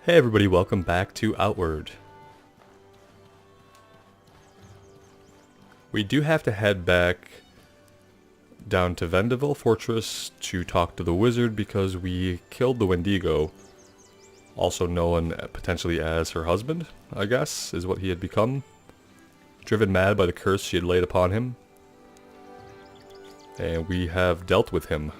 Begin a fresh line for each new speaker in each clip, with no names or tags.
Hey everybody, welcome back to Outward. We do have to head back down to Vendeval Fortress to talk to the wizard because we killed the Wendigo, also known potentially as her husband, I guess, is what he had become. Driven mad by the curse she had laid upon him. And we have dealt with him.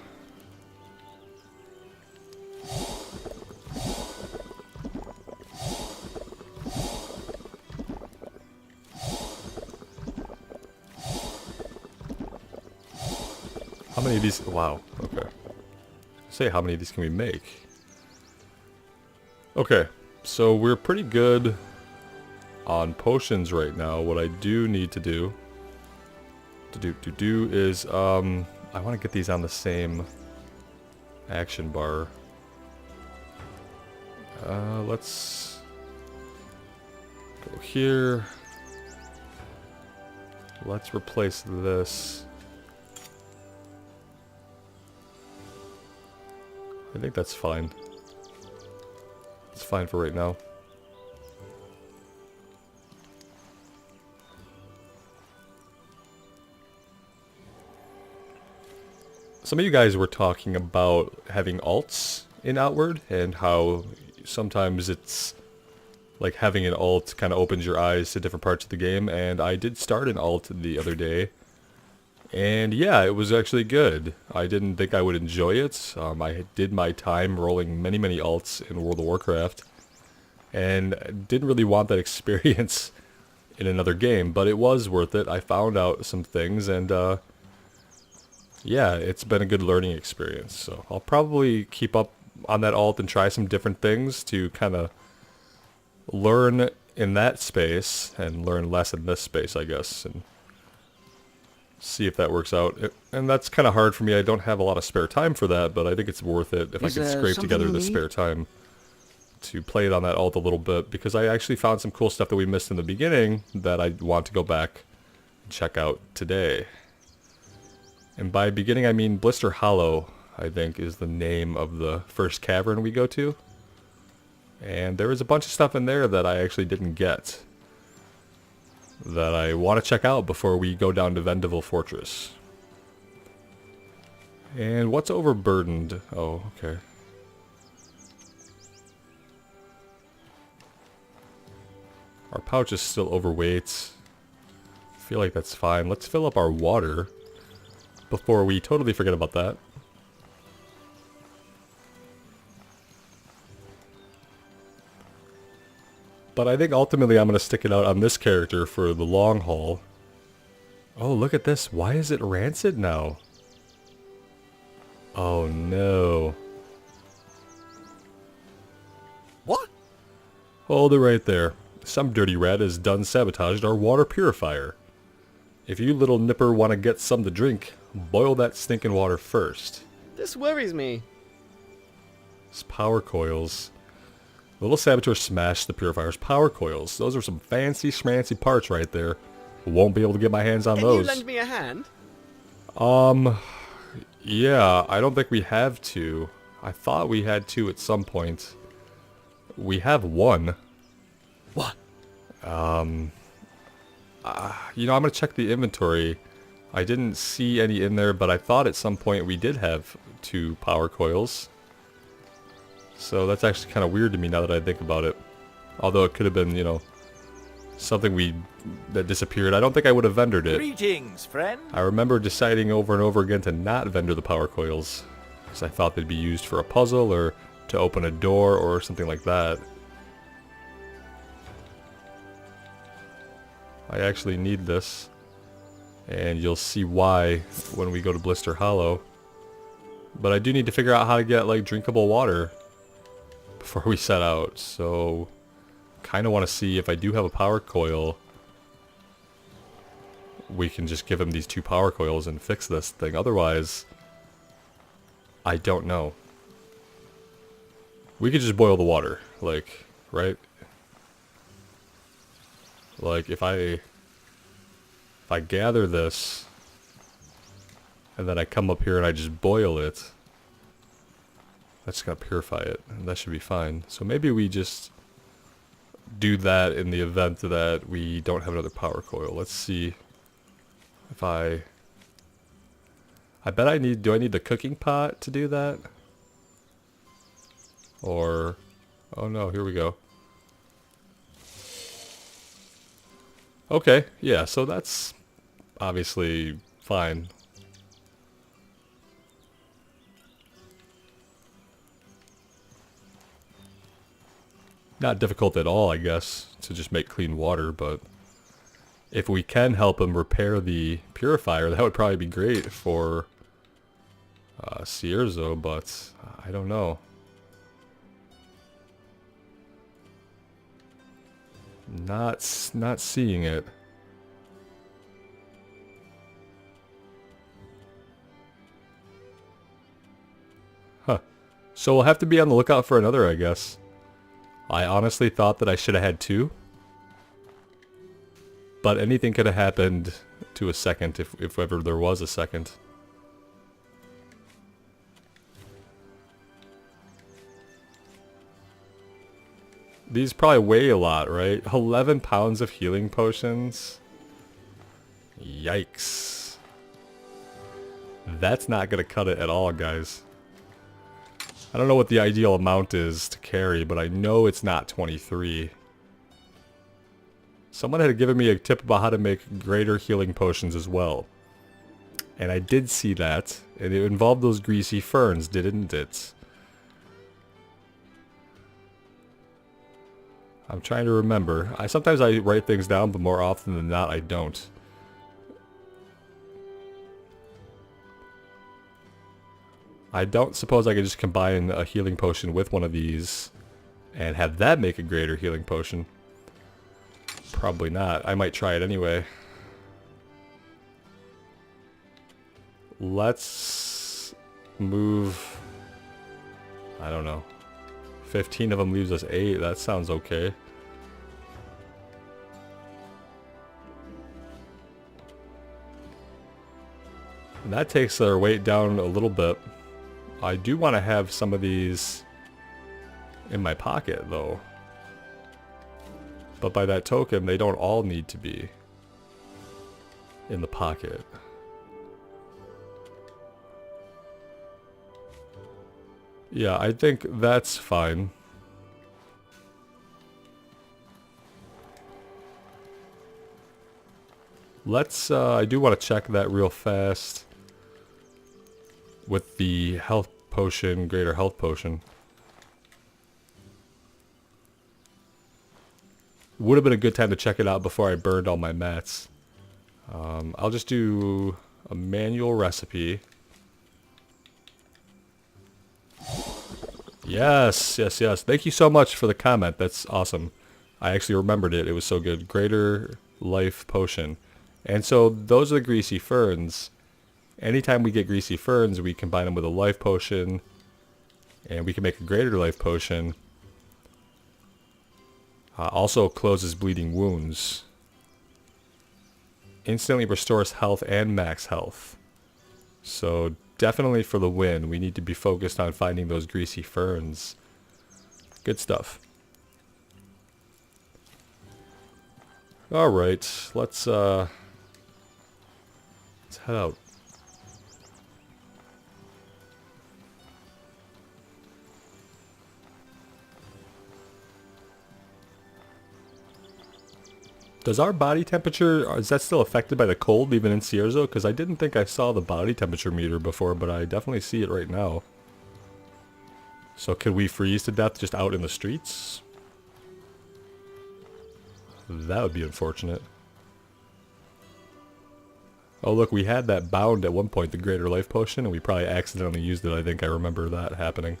How many of these? Wow, okay. Say, how many of these can we make? Okay, so we're pretty good on potions right now. What I do need to do is, I want to get these on the same action bar. Let's go here. Let's replace this. I think that's fine. It's fine for right now. Some of you guys were talking about having alts in Outward and how sometimes it's like having an alt kind of opens your eyes to different parts of the game, and I did start an alt the other day. And yeah, it was actually good. I didn't think I would enjoy it. I did my time rolling many alts in World of Warcraft, and didn't really want that experience in another game, but it was worth it. I found out some things, and yeah, it's been a good learning experience. So I'll probably keep up on that alt and try some different things to kind of learn in that space and learn less in this space, I guess, and see if that works out. And that's kind of hard for me. I don't have a lot of spare time for that, but I think it's worth it if I can scrape together the spare time to play it on that alt a little bit, because I actually found some cool stuff that we missed in the beginning that I want to go back and check out today. And by beginning I mean Blister Hollow, I think, is the name of the first cavern we go to. And there is a bunch of stuff in there that I actually didn't get, that I want to check out before we go down to Vendeval Fortress. And what's overburdened? Oh, okay. Our pouch is still overweight. I feel like that's fine. Let's fill up our water before we totally forget about that. But I think ultimately I'm going to stick it out on this character for the long haul. Oh, look at this. Why is it rancid now? Oh, no.
What?
Hold it right there. Some dirty rat has done sabotaged our water purifier. If you little nipper want to get some to drink, boil that stinking water first.
This worries me.
It's power coils. The little saboteur smashed the purifier's power coils. Those are some fancy schmancy parts right there. Won't be able to get my hands on those.
Can you lend me a hand?
Yeah, I don't think we have to. I thought we had to at some point. We have one.
What?
You know, I'm gonna check the inventory. I didn't see any in there, but I thought at some point we did have 2 power coils. So that's actually kind of weird to me now that I think about it. Although it could have been, you know, something that disappeared. I don't think I would have vendored it.
Greetings, friend.
I remember deciding over and over again to not vendor the power coils, because I thought they'd be used for a puzzle or to open a door or something like that. I actually need this, and you'll see why when we go to Blister Hollow. But I do need to figure out how to get, like, drinkable water before we set out, so kind of want to see if I do have a power coil, we can just give him these 2 power coils and fix this thing. Otherwise, I don't know. We could just boil the water, like, right? Like, if I gather this, and then I come up here and I just boil it, That's gonna purify it, and that should be fine. So maybe we just do that in the event that we don't have another power coil. Let's see if I bet I need, do I need the cooking pot to do that? Or, oh no, here we go. Okay, yeah, so that's obviously fine. Not difficult at all, I guess, to just make clean water, but if we can help him repair the purifier, that would probably be great for Cierzo, but I don't know. Not seeing it. Huh. So we'll have to be on the lookout for another, I guess. I honestly thought that I should have had two. But anything could have happened to a second if ever there was a second. These probably weigh a lot, right? 11 pounds of healing potions? Yikes. That's not gonna cut it at all, guys. I don't know what the ideal amount is to carry, but I know it's not 23. Someone had given me a tip about how to make greater healing potions as well. And I did see that, and it involved those greasy ferns, didn't it? I'm trying to remember. Sometimes I write things down, but more often than not, I don't. I don't suppose I could just combine a healing potion with one of these and have that make a greater healing potion. Probably not. I might try it anyway. Let's move... I don't know. 15 of them leaves us 8. That sounds okay. And that takes our weight down a little bit. I do want to have some of these in my pocket, though. But by that token, they don't all need to be in the pocket. Yeah, I think that's fine. Let's, I do want to check that real fast with the health potion, greater health potion. Would have been a good time to check it out before I burned all my mats. I'll just do a manual recipe. Yes, yes, yes. Thank you so much for the comment. That's awesome. I actually remembered it. It was so good. Greater life potion. And so those are the greasy ferns. Anytime we get greasy ferns, we combine them with a life potion. And we can make a greater life potion. Also closes bleeding wounds. Instantly restores health and max health. So definitely for the win, we need to be focused on finding those greasy ferns. Good stuff. Alright, let's head out. Does our body temperature, is that still affected by the cold even in Cierzo? Because I didn't think I saw the body temperature meter before, but I definitely see it right now. So could we freeze to death just out in the streets? That would be unfortunate. Oh look, we had that bound at one point, the greater life potion, and we probably accidentally used it. I think I remember that happening.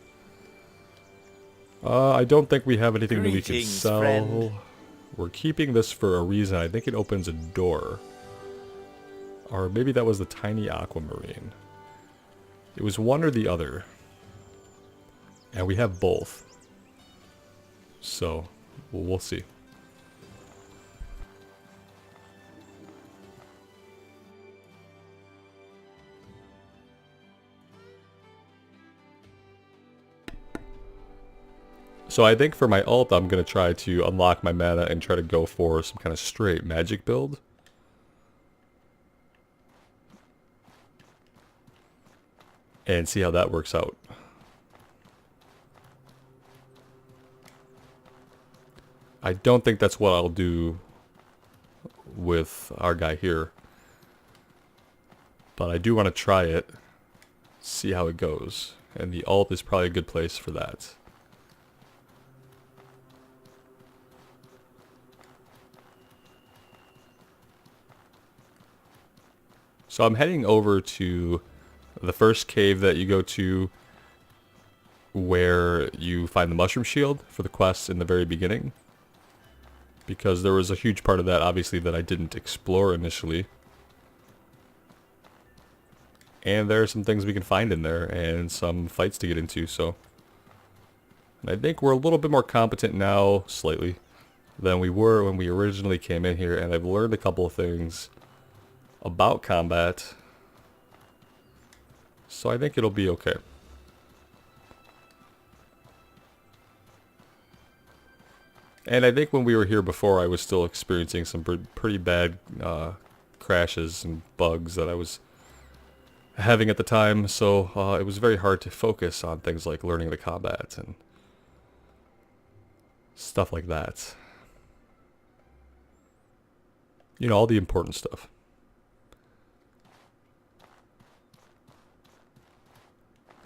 I don't think we have anything that we can sell. Friend. We're keeping this for a reason. I think it opens a door. Or maybe that was the tiny aquamarine. It was one or the other. And we have both. So, we'll see. So I think for my ult, I'm going to try to unlock my mana and try to go for some kind of straight magic build. And see how that works out. I don't think that's what I'll do with our guy here. But I do want to try it, see how it goes. And the ult is probably a good place for that. So I'm heading over to the first cave that you go to where you find the mushroom shield for the quest in the very beginning. Because there was a huge part of that, obviously, that I didn't explore initially. And there are some things we can find in there and some fights to get into, so. And I think we're a little bit more competent now, slightly, than we were when we originally came in here. And I've learned a couple of things about combat. So I think it'll be okay. And I think when we were here before, I was still experiencing some pretty bad crashes and bugs that I was having at the time. So it was very hard to focus on things like learning the combat and stuff like that. You know, all the important stuff.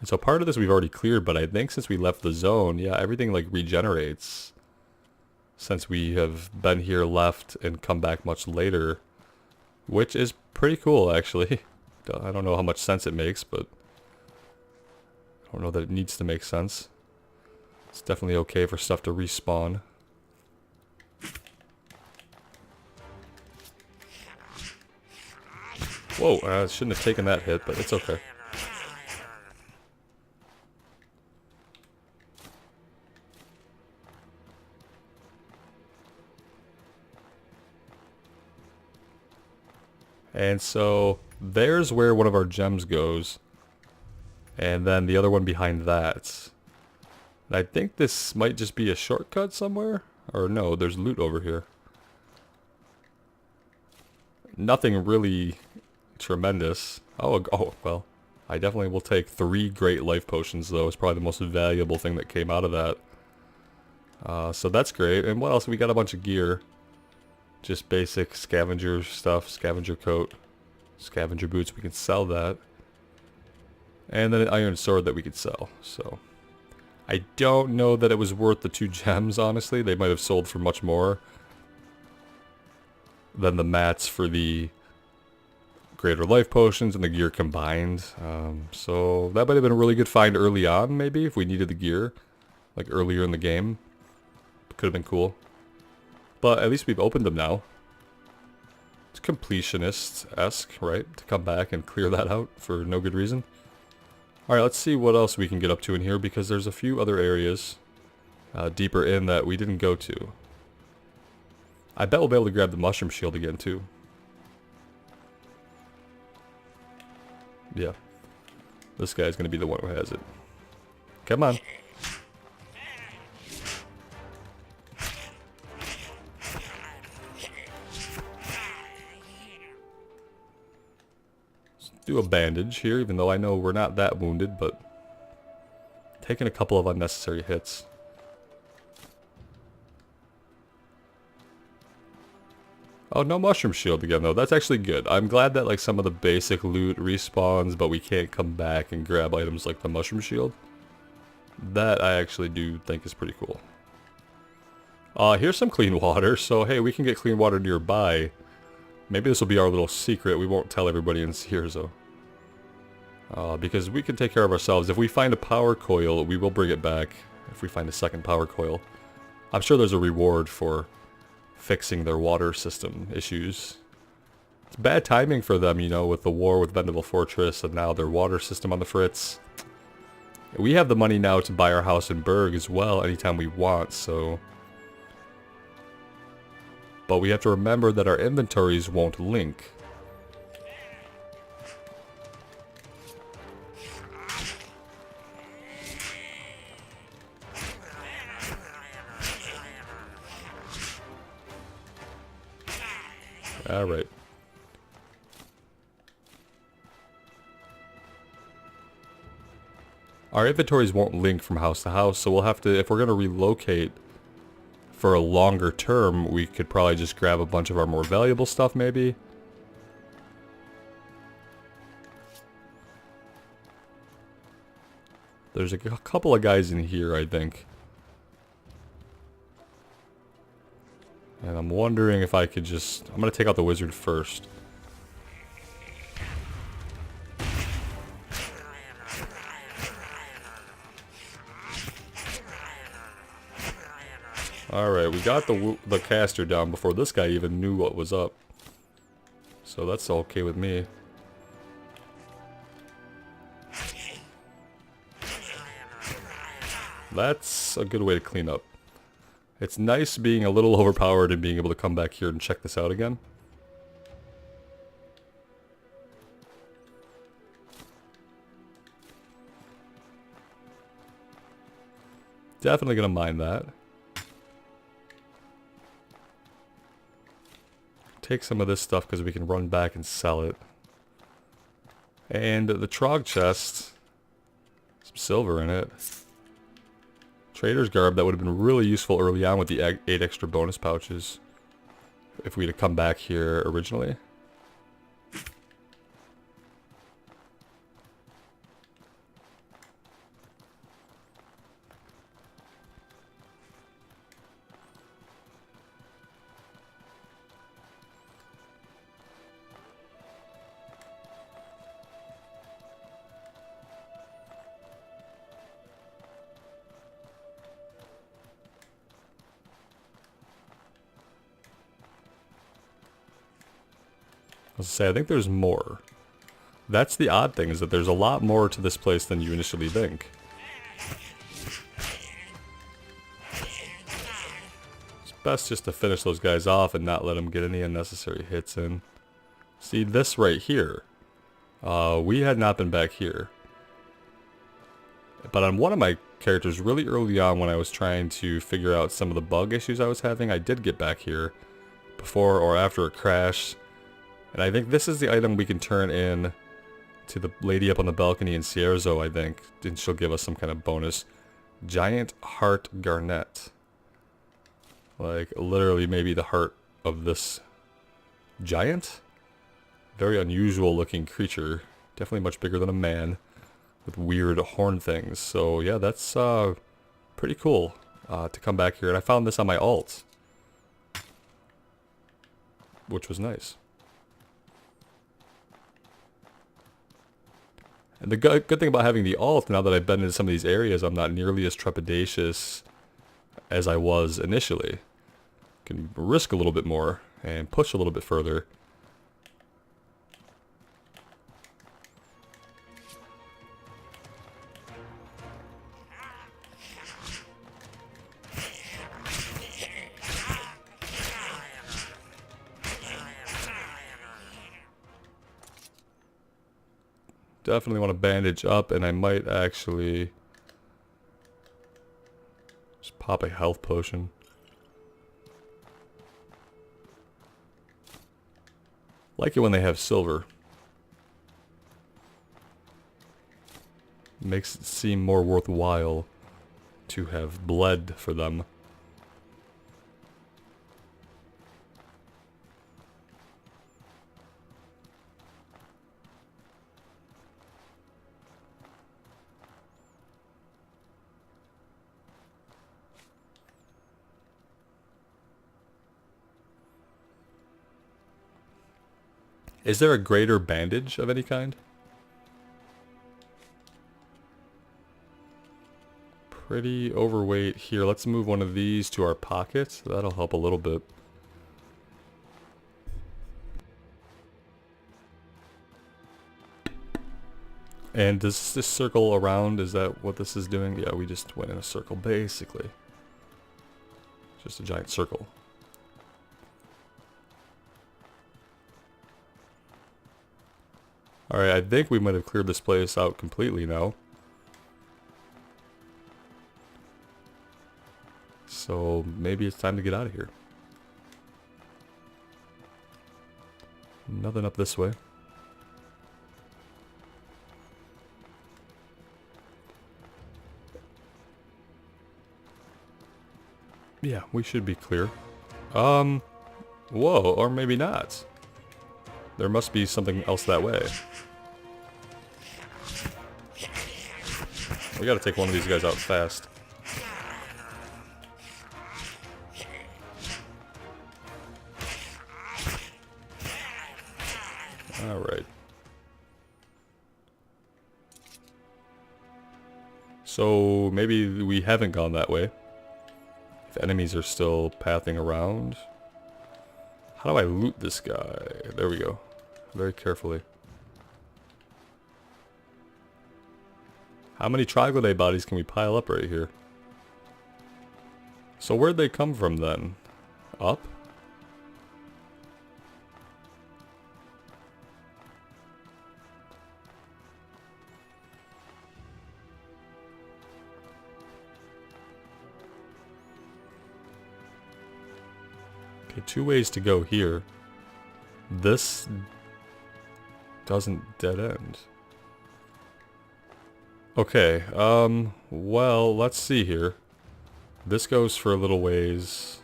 And so part of this we've already cleared, but I think since we left the zone, yeah, everything like regenerates. Since we have been here, left, and come back much later. Which is pretty cool, actually. I don't know how much sense it makes, but I don't know that it needs to make sense. It's definitely okay for stuff to respawn. Whoa, I shouldn't have taken that hit, but it's okay. And so there's where one of our gems goes. And then the other one behind that. And I think this might just be a shortcut somewhere. Or no, there's loot over here. Nothing really tremendous. Oh, well. I definitely will take 3 great life potions, though. It's probably the most valuable thing that came out of that. So that's great. And what else? We got a bunch of gear. Just basic scavenger stuff, scavenger coat, scavenger boots, we can sell that. And then an iron sword that we could sell, so. I don't know that it was worth the 2 gems, honestly. They might have sold for much more than the mats for the greater life potions and the gear combined. So that might have been a really good find early on, maybe, if we needed the gear. Like earlier in the game. Could have been cool. But at least we've opened them now. It's completionist-esque, right? To come back and clear that out for no good reason. Alright, let's see what else we can get up to in here, because there's a few other areas deeper in that we didn't go to. I bet we'll be able to grab the mushroom shield again, too. Yeah. This guy's going to be the one who has it. Come on. Do a bandage here, even though I know we're not that wounded, but taking a couple of unnecessary hits. Oh, no mushroom shield again, though. That's actually good. I'm glad that like some of the basic loot respawns, but we can't come back and grab items like the mushroom shield. That I actually do think is pretty cool. Here's some clean water, so hey, we can get clean water nearby. Maybe this will be our little secret. We won't tell everybody in Sears, though. Because we can take care of ourselves. If we find a power coil, we will bring it back. If we find a second power coil. I'm sure there's a reward for fixing their water system issues. It's bad timing for them, you know, with the war with Vendeval Fortress and now their water system on the fritz. We have the money now to buy our house in Berg as well anytime we want, so... But we have to remember that our inventories won't link. Alright. Our inventories won't link from house to house, so we'll have to, if we're going to relocate for a longer term, we could probably just grab a bunch of our more valuable stuff maybe. There's a couple of guys in here, I think. And I'm wondering if I could just... I'm going to take out the wizard first. Alright, we got the caster down before this guy even knew what was up. So that's okay with me. That's a good way to clean up. It's nice being a little overpowered and being able to come back here and check this out again. Definitely gonna mind that. Take some of this stuff because we can run back and sell it. And the Trog chest, some silver in it. Trader's garb, that would have been really useful early on with the 8 extra bonus pouches. If we'd have come back here originally. I was gonna say, I think there's more. That's the odd thing, is that there's a lot more to this place than you initially think. It's best just to finish those guys off and not let them get any unnecessary hits in. See, this right here. We had not been back here. But on one of my characters, really early on when I was trying to figure out some of the bug issues I was having, I did get back here before or after a crash. And I think this is the item we can turn in to the lady up on the balcony in Cierzo, I think. And she'll give us some kind of bonus. Giant heart garnet. Like, literally maybe the heart of this giant? Very unusual looking creature. Definitely much bigger than a man. With weird horn things. So yeah, that's pretty cool to come back here. And I found this on my alt. Which was nice. And the good thing about having the alt, now that I've been into some of these areas, I'm not nearly as trepidatious as I was initially. Can risk a little bit more and push a little bit further. Definitely want to bandage up, and I might actually just pop a health potion. Like it when they have silver. Makes it seem more worthwhile to have bled for them. Is there a greater bandage of any kind? Pretty overweight here. Let's move one of these to our pocket. That'll help a little bit. And does this circle around, is that what this is doing? Yeah, we just went in a circle, basically. Just a giant circle. Alright, I think we might have cleared this place out completely now. So maybe it's time to get out of here. Nothing up this way. Yeah, we should be clear. Whoa, or maybe not. There must be something else that way. We gotta take one of these guys out fast. Alright. So, maybe we haven't gone that way. If enemies are still pathing around. How do I loot this guy? There we go. Very carefully. How many troglodyte bodies can we pile up right here? So where'd they come from then? Up? Okay, two ways to go here. This doesn't dead end. Okay, well, let's see here. This goes for a little ways.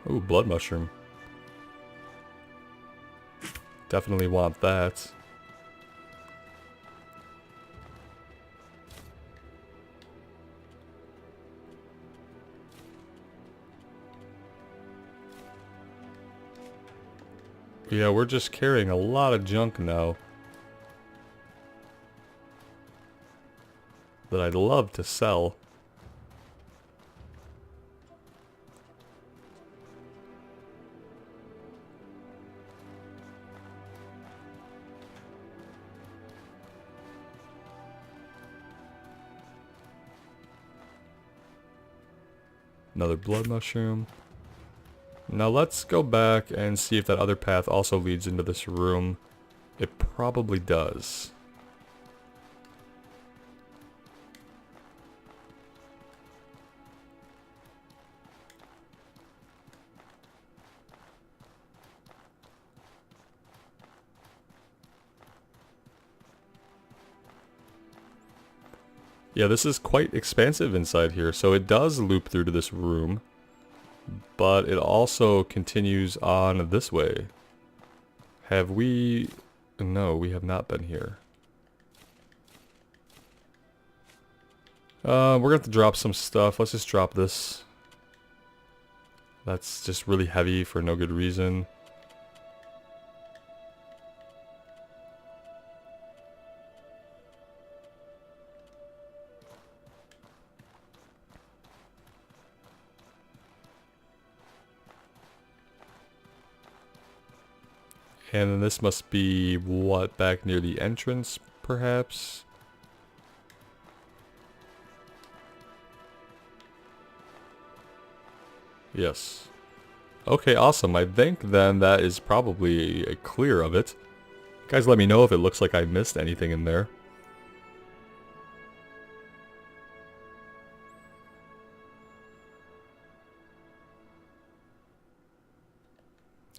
Ooh, blood mushroom. Definitely want that. Yeah, we're just carrying a lot of junk now that I'd love to sell. Another blood mushroom. Now let's go back and see if that other path also leads into this room. It probably does. Yeah, this is quite expansive inside here, so it does loop through to this room. But it also continues on this way. Have we... No, we have not been here. We're gonna have to drop some stuff. Let's just drop this. That's just really heavy for no good reason. And then this must be, what, back near the entrance, perhaps? Yes. Okay, awesome. I think then that is probably a clear of it. Guys, let me know if it looks like I missed anything in there.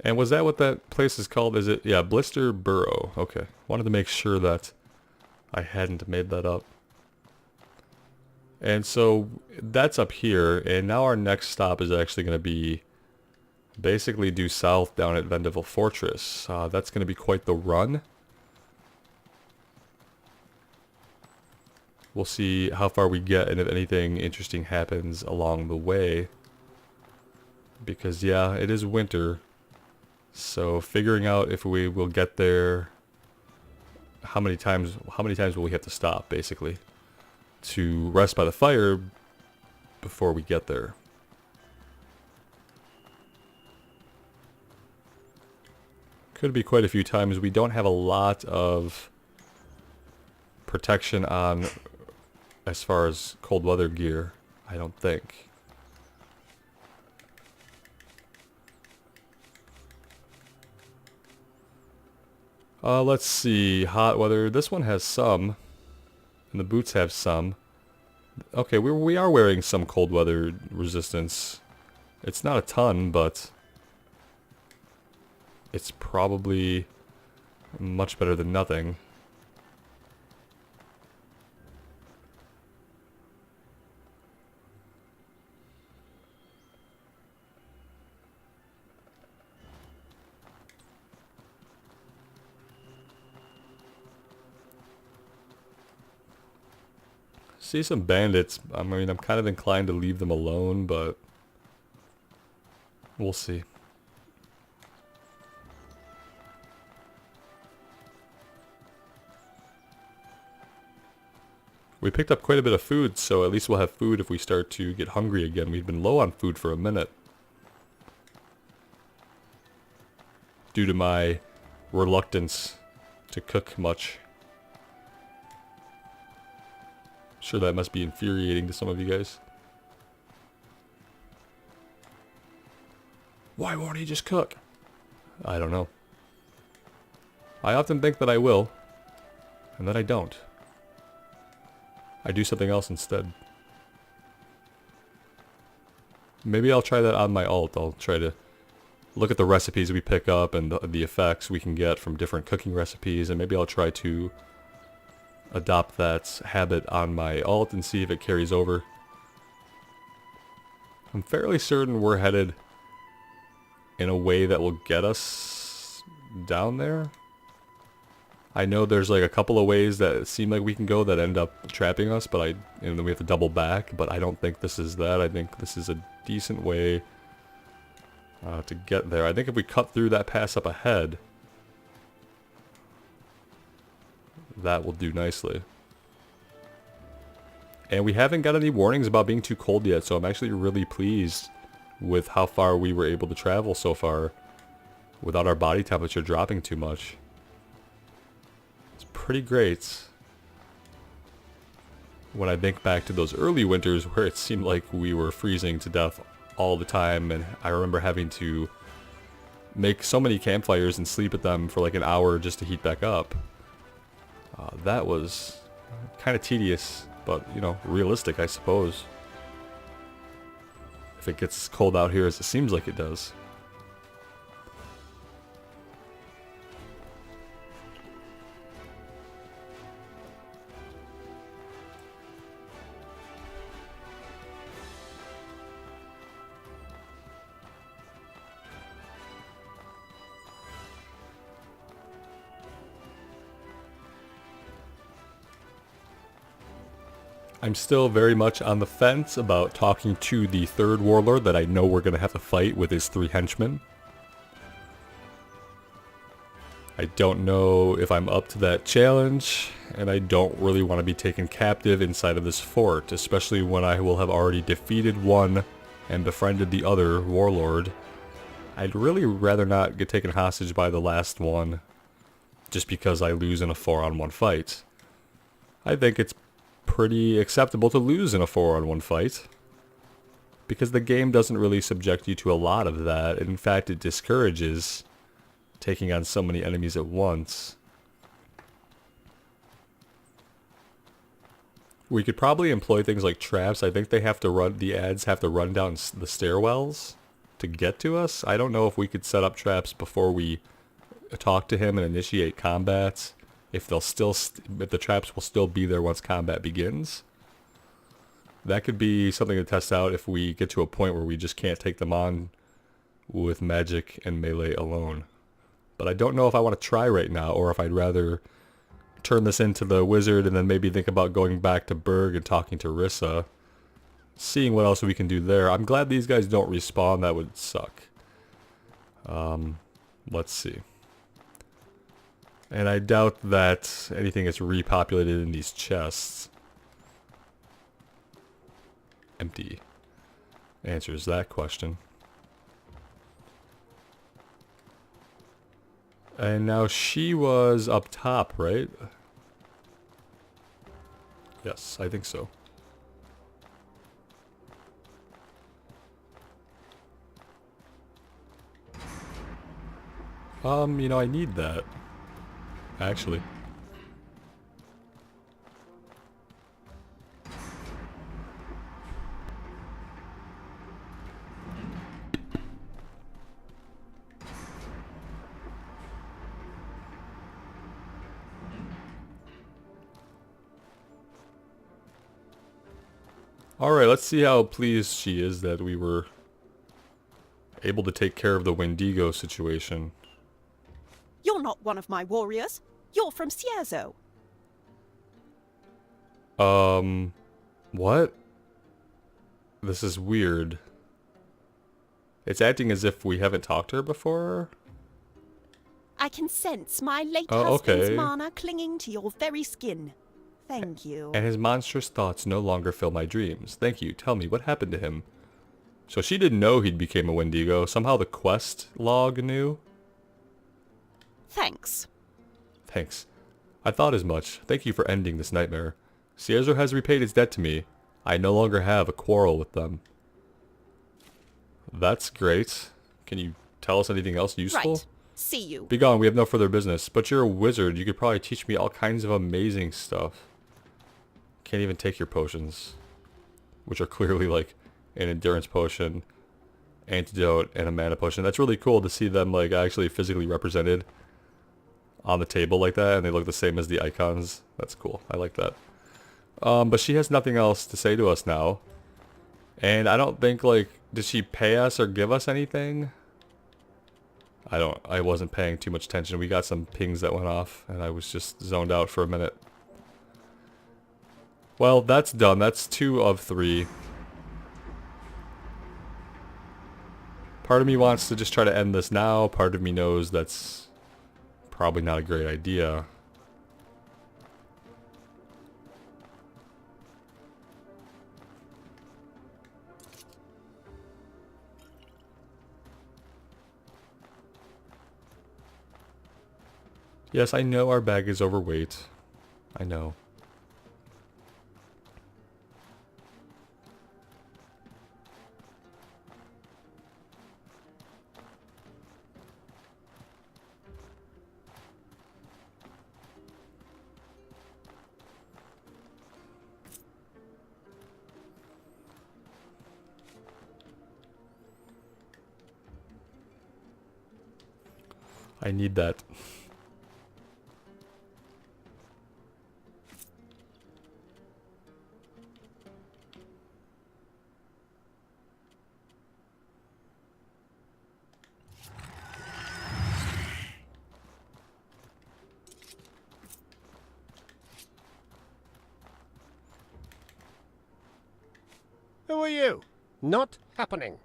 And was that what that place is called? Is it? Yeah, Blister Burrow. Okay. Wanted to make sure that I hadn't made that up. And so that's up here. And now our next stop is actually going to be basically due south down at Vendeval Fortress. That's going to be quite the run. We'll see how far we get and if anything interesting happens along the way. Because yeah, it is winter. So figuring out if we will get there, how many times will we have to stop, basically, to rest by the fire before we get there. Could be quite a few times. We don't have a lot of protection on as far as cold weather gear, I don't think. Let's see, hot weather. This one has some, and the boots have some. Okay, we are wearing some cold weather resistance. It's not a ton, but it's probably much better than nothing. See some bandits. I mean, I'm kind of inclined to leave them alone, but we'll see. We picked up quite a bit of food, so at least we'll have food if we start to get hungry again. We've been low on food for a minute, due to my reluctance to cook much. Sure, that must be infuriating to some of you guys. Why won't he just cook? I don't know. I often think that I will, and then I don't. I do something else instead. Maybe I'll try that on my alt. I'll try to look at the recipes we pick up and the effects we can get from different cooking recipes, and maybe I'll try to adopt that habit on my alt and see if it carries over. I'm fairly certain we're headed in a way that will get us down there. I know there's like a couple of ways that seem like we can go that end up trapping us, but and then we have to double back, but I don't think this is that. I think this is a decent way to get there. I think if we cut through that pass up ahead, that will do nicely. And we haven't got any warnings about being too cold yet, so I'm actually really pleased with how far we were able to travel so far without our body temperature dropping too much. It's pretty great when I think back to those early winters where it seemed like we were freezing to death all the time, and I remember having to make so many campfires and sleep at them for like an hour just to heat back up. That was kind of tedious, but, you know, realistic, I suppose. If it gets as cold out here as it seems like it does. I'm still very much on the fence about talking to the third warlord that I know we're going to have to fight with his 3 henchmen. I don't know if I'm up to that challenge, and I don't really want to be taken captive inside of this fort, especially when I will have already defeated one and befriended the other warlord. I'd really rather not get taken hostage by the last one, just because I lose in a 4-on-1 fight. I think it's pretty acceptable to lose in a 4-on-1 fight, because the game doesn't really subject you to a lot of that. In fact, it discourages taking on so many enemies at once. We could probably employ things like traps. I think they have to run, the ads have to run down the stairwells to get to us. I don't know if we could set up traps before we talk to him and initiate combat. If they'll still, if the traps will still be there once combat begins. That could be something to test out if we get to a point where we just can't take them on with magic and melee alone. But I don't know if I want to try right now, or if I'd rather turn this into the wizard and then maybe think about going back to Berg and talking to Rissa, seeing what else we can do there. I'm glad these guys don't respawn. That would suck. Let's see. And I doubt that anything is repopulated in these chests. Empty. Answers that question. And now she was up top, right? Yes, I think so. You know, I need that. Actually. Alright, let's see how pleased she is that we were able to take care of the Wendigo situation.
You're not one of my warriors. You're from Cierzo.
What? This is weird. It's acting as if we haven't talked to her before?
I can sense my late
Oh,
husband's
okay.
mana clinging to your very skin. Thank you.
And his monstrous thoughts no longer fill my dreams. Thank you. Tell me, what happened to him? So she didn't know he'd became a Wendigo. Somehow the quest log knew?
Thanks.
Thanks. I thought as much. Thank you for ending this nightmare. Cierzo has repaid its debt to me. I no longer have a quarrel with them. That's great. Can you tell us anything else useful?
Right. See you.
Begone, we have no further business. But you're a wizard. You could probably teach me all kinds of amazing stuff. Can't even take your potions. Which are clearly like an endurance potion, antidote, and a mana potion. That's really cool to see them like actually physically represented on the table like that. And they look the same as the icons. That's cool. I like that. But she has nothing else to say to us now. And I don't think like, did she pay us or give us anything? I wasn't paying too much attention. We got some pings that went off and I was just zoned out for a minute. Well, that's done. That's 2 of 3. Part of me wants to just try to end this now. Part of me knows that's probably not a great idea. Yes, I know our bag is overweight. I know. I need that.
Who are you? Not happening.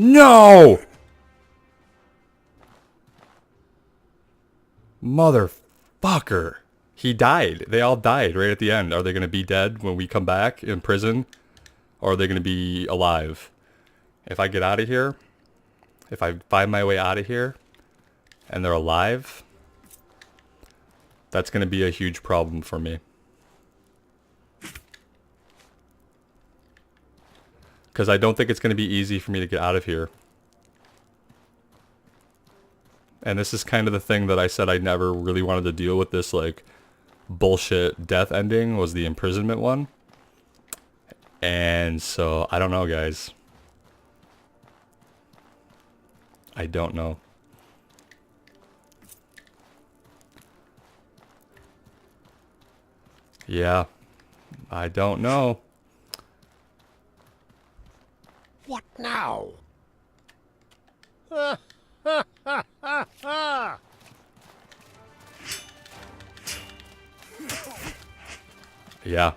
No! Motherfucker. He died. They all died right at the end. Are they going to be dead when we come back in prison? Or are they going to be alive? If I get out of here, if I find my way out of here, and they're alive, that's going to be a huge problem for me. Because I don't think it's going to be easy for me to get out of here. And this is kind of the thing that I said I never really wanted to deal with, this like bullshit death ending, was the imprisonment one. And so, I don't know, guys. I don't know. Yeah. I don't know.
What now? Ha ha ha ha ha!
Yeah.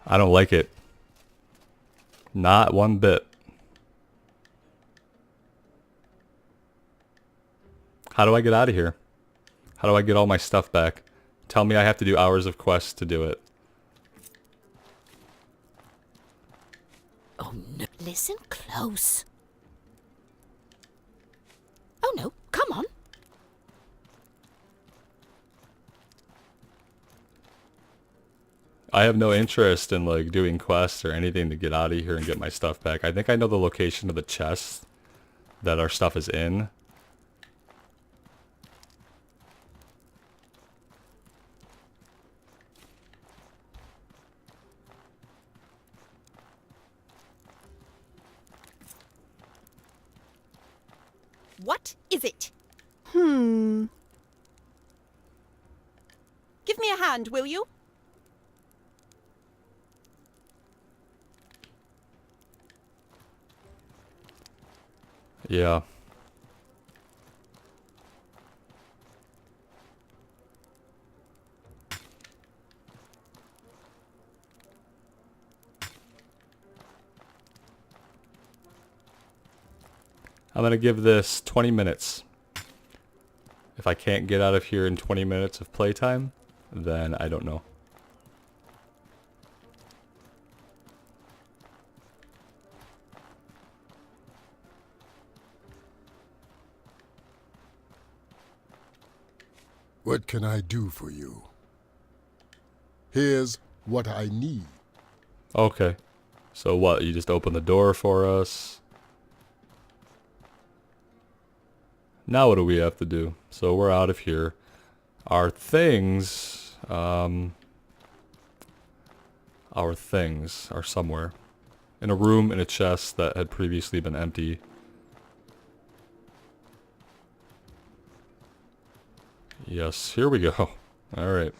I don't like it. Not one bit. How do I get out of here? How do I get all my stuff back? Tell me I have to do hours of quests to do it.
Listen close. Oh no, come on.
I have no interest in like doing quests or anything to get out of here and get my stuff back. I think I know the location of the chest that our stuff is in.
What is it? Give me a hand, will you?
Yeah. I'm gonna give this 20 minutes. If I can't get out of here in 20 minutes of playtime, then I don't know.
What can I do for you? Here's what I need.
Okay. So what, you just open the door for us? Now what do we have to do? So we're out of here. Our things are somewhere. In a room in a chest that had previously been empty. Yes, here we go. Alright.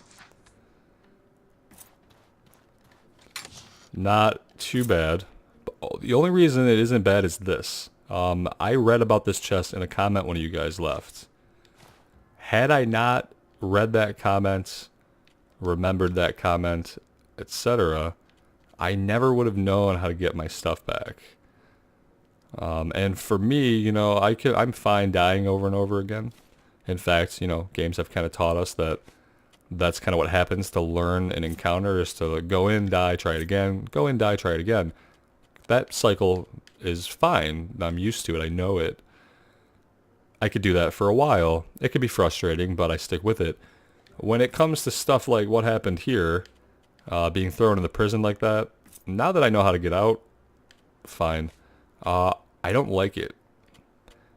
Not too bad. But the only reason it isn't bad is this. I read about this chest in a comment one of you guys left. Had I not read that comment, remembered that comment, etc., I never would have known how to get my stuff back. And for me, you know, I'm fine dying over and over again. In fact, you know, games have kind of taught us that that's kind of what happens to learn an encounter, is to go in, die, try it again, go in, die, try it again. That cycle is fine. I'm used to it. I know it. I could do that for a while. It could be frustrating, but I stick with it. When it comes to stuff like what happened here, being thrown in the prison like that, now that I know how to get out, fine. I don't like it.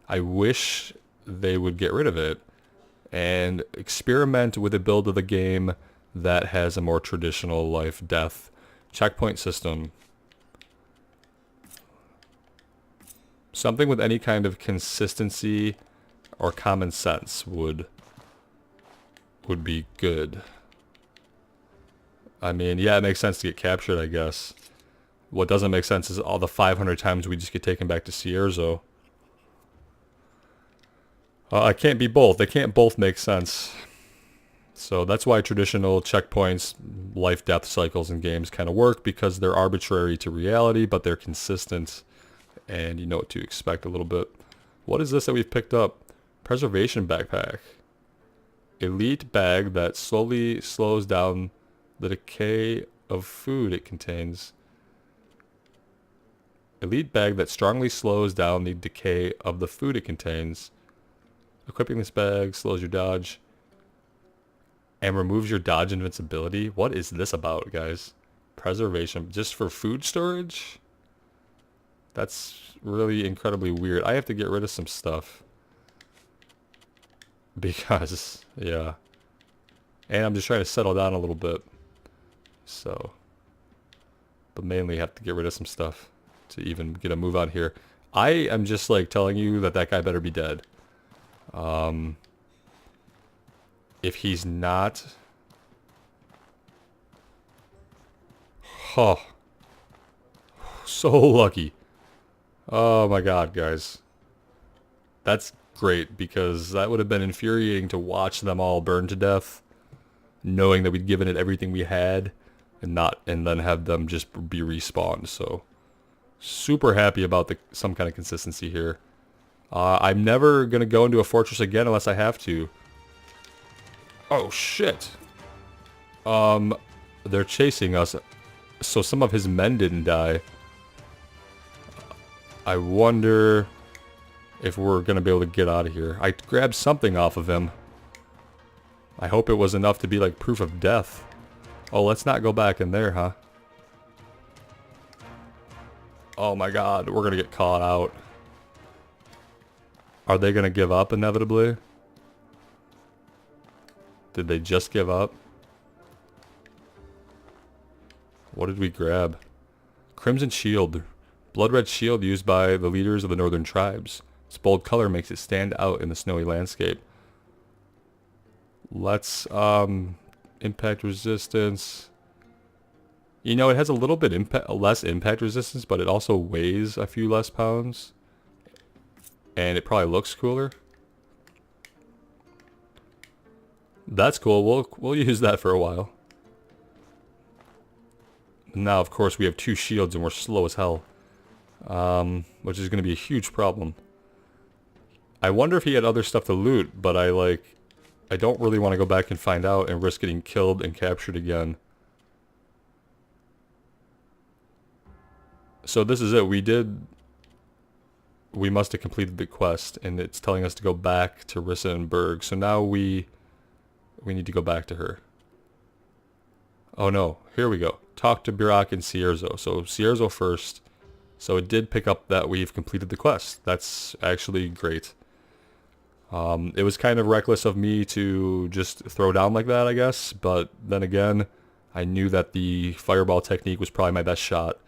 I wish they would get rid of it and experiment with a build of the game that has a more traditional life-death checkpoint system. Something with any kind of consistency or common sense would be good. I mean, yeah, it makes sense to get captured, I guess. What doesn't make sense is all the 500 times we just get taken back to Cierzo. I can't be both. They can't both make sense. So that's why traditional checkpoints, life-death cycles in games kind of work, because they're arbitrary to reality, but they're consistent, and you know what to expect a little bit. What is this that we've picked up? Preservation backpack. Elite bag that slowly slows down the decay of food it contains. Elite bag that strongly slows down the decay of the food it contains. Equipping this bag slows your dodge and removes your dodge invincibility. What is this about, guys? Preservation just for food storage? That's really incredibly weird. I have to get rid of some stuff. Because, yeah. And I'm just trying to settle down a little bit. So. But mainly have to get rid of some stuff to even get a move on here. I am just like telling you that that guy better be dead. If he's not... Oh. So lucky. Oh my god, guys. That's great, because that would have been infuriating to watch them all burn to death, knowing that we'd given it everything we had, and then have them just be respawned. So, super happy about some kind of consistency here. I'm never gonna go into a fortress again unless I have to. Oh shit. They're chasing us, so some of his men didn't die. I wonder if we're going to be able to get out of here. I grabbed something off of him. I hope it was enough to be like proof of death. Oh, let's not go back in there, huh? Oh my god, we're going to get caught out. Are they going to give up inevitably? Did they just give up? What did we grab? Crimson Shield. Blood red shield used by the leaders of the northern tribes. Its bold color makes it stand out in the snowy landscape. Let's, impact resistance. You know, it has a little bit less impact resistance, but it also weighs a few less pounds. And it probably looks cooler. That's cool. We'll use that for a while. Now, of course, we have 2 shields and we're slow as hell. Which is going to be a huge problem. I wonder if he had other stuff to loot, but I don't really want to go back and find out and risk getting killed and captured again. So this is it. We must have completed the quest, and it's telling us to go back to Rissa and Berg. So now we need to go back to her. Oh no, here we go. Talk to Burak and Cierzo. So Cierzo first. So it did pick up that we've completed the quest. That's actually great. It was kind of reckless of me to just throw down like that, I guess. But then again, I knew that the fireball technique was probably my best shot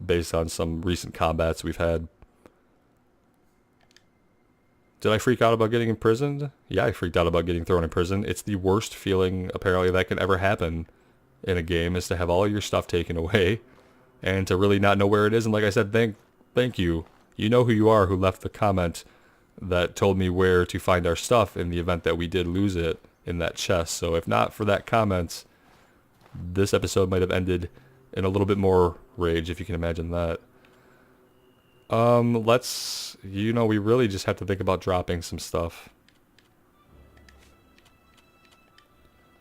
based on some recent combats we've had. Did I freak out about getting imprisoned? Yeah, I freaked out about getting thrown in prison. It's the worst feeling, apparently, that can ever happen in a game, is to have all your stuff taken away and to really not know where it is. And like I said, thank you. You know who you are, who left the comment that told me where to find our stuff in the event that we did lose it in that chest. So if not for that comment, this episode might have ended in a little bit more rage, if you can imagine that. We really just have to think about dropping some stuff.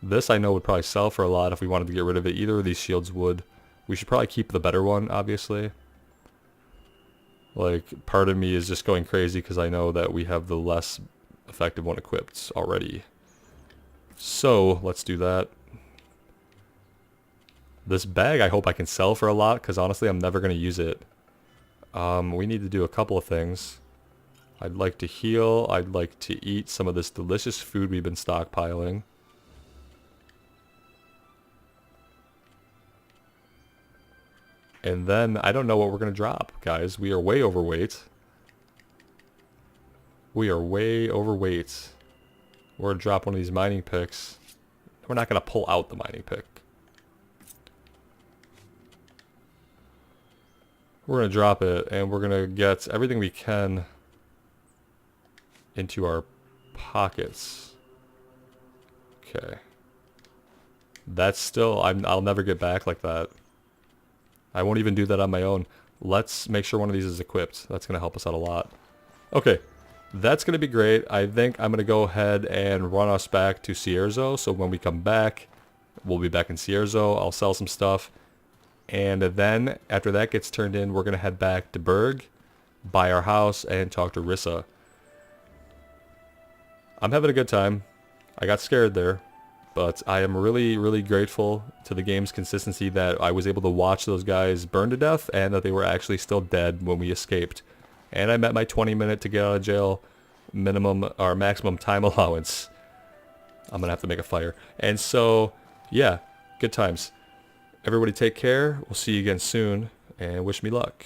This I know would probably sell for a lot if we wanted to get rid of it. Either of these shields would. We should probably keep the better one, obviously. Like, part of me is just going crazy because I know that we have the less effective one equipped already. So, let's do that. This bag I hope I can sell for a lot, because honestly I'm never going to use it. We need to do a couple of things. I'd like to heal. I'd like to eat some of this delicious food we've been stockpiling. And then, I don't know what we're going to drop, guys. We are way overweight. We are way overweight. We're going to drop one of these mining picks. We're not going to pull out the mining pick. We're going to drop it, and we're going to get everything we can into our pockets. Okay. That's still, I'll never get back like that. I won't even do that on my own. Let's make sure one of these is equipped. That's going to help us out a lot. Okay. That's going to be great. I think I'm going to go ahead and run us back to Cierzo. So when we come back, we'll be back in Cierzo. I'll sell some stuff. And then, after that gets turned in, we're going to head back to Berg, buy our house, and talk to Rissa. I'm having a good time. I got scared there. But I am really, really grateful to the game's consistency that I was able to watch those guys burn to death and that they were actually still dead when we escaped. And I met my 20-minute to get out of jail minimum or maximum time allowance. I'm going to have to make a fire. And so, yeah, good times. Everybody take care. We'll see you again soon, and wish me luck.